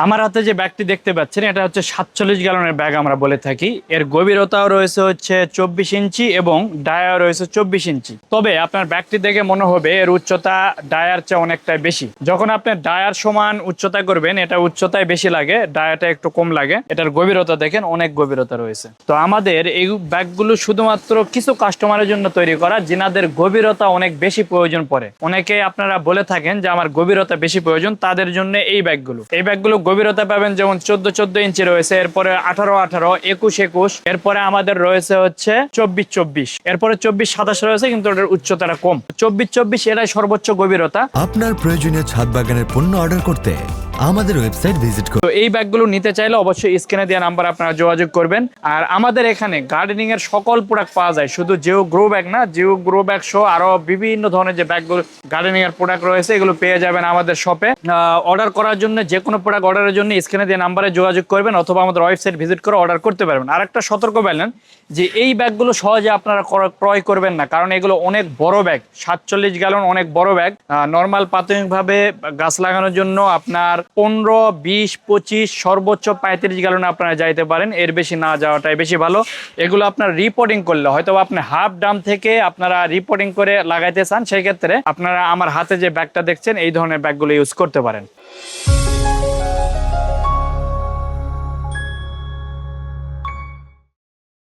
আমার হাতে যে ব্যাগটি দেখতে পাচ্ছেন এটা হচ্ছে 47 গ্যালনের ব্যাগ আমরা বলে থাকি। এর গভীরতাও রয়েছে হচ্ছে 24 ইঞ্চি এবং ডায়া রয়েছে 24 ইঞ্চি। তবে আপনার ব্যাগটি দেখে মনে হবে এর উচ্চতা ডায়ার চেয়ে অনেকটাই বেশি। যখন আপনি ডায়ার সমান উচ্চতা করবেন এটা উচ্চতায় বেশি লাগে, ডায়াটা একটু কম লাগে। এটার গভীরতা দেখেন অনেক গভীরতা রয়েছে। তো আমাদের এই ব্যাগগুলো শুধুমাত্র কিছু কাস্টমারের জন্য তৈরি করা যিনাদের গভীরতা অনেক বেশি প্রয়োজন পড়ে। অনেকে আপনারা বলে থাকেন যে আমার গভীরতা বেশি প্রয়োজন, তাদের জন্য এই ব্যাগগুলো গভীরতা পাবেন যেমন 14 ইঞ্চি রয়েছে, এরপরে 18, 21, এরপরে আমাদের রয়েছে হচ্ছে 24, এরপরে 24, 27 রয়েছে, কিন্তু ওটার উচ্চতাটা কম। 24 এটাই সর্বোচ্চ গভীরতা। আপনার প্রয়োজনীয় ছাদ বাগানের পণ্য অর্ডার করতে আমাদের ওয়েবসাইট ভিজিট করুন। তো এই ব্যাগগুলো নিতে চাইলে অবশ্যই স্ক্রিনে দেওয়া নাম্বার আপনারা যোগাযোগ করবেন। আর আমাদের এখানে গার্ডেনিং এর সকল প্রোডাক্ট পাওয়া যায়, শুধু জিও গ্রো ব্যাগ না, জিও গ্রো ব্যাগ সহ আরো বিভিন্ন ধরনের যে ব্যাগগুলো গার্ডেনিং এর প্রোডাক্ট রয়েছে এগুলো পেয়ে যাবেন আমাদের শপে। অর্ডার করার জন্য যে কোনো প্রোডাক্ট অর্ডারের জন্য স্ক্রিনে দেওয়া নাম্বারে যোগাযোগ করবেন অথবা আমাদের ওয়েবসাইট ভিজিট করে অর্ডার করতে পারবেন। আর একটা সতর্ক বললেন যে এই ব্যাগগুলো সহজে আপনারা ক্রয় করবেন না, কারণ এগুলো অনেক বড় ব্যাগ। 47 গ্যালন অনেক বড় ব্যাগ। নর্মাল প্রাথমিকভাবে গাছ লাগানোর জন্য আপনার 15, 20, 25 সর্বোচ্চ 35 গ্যালনে আপনারা যাইতে পারেন, এর বেশি না যাওয়াটাই বেশি ভালো। এগুলো আপনার রিপোর্টিং করলে হয়তো আপনি হাফ ডাম থেকে আপনারা রিপোর্টিং করে লাগাইতে চান, সেই ক্ষেত্রে আপনারা আমার হাতে যে ব্যাগটা দেখছেন এই ধরনের ব্যাগগুলো ইউজ করতে পারেন।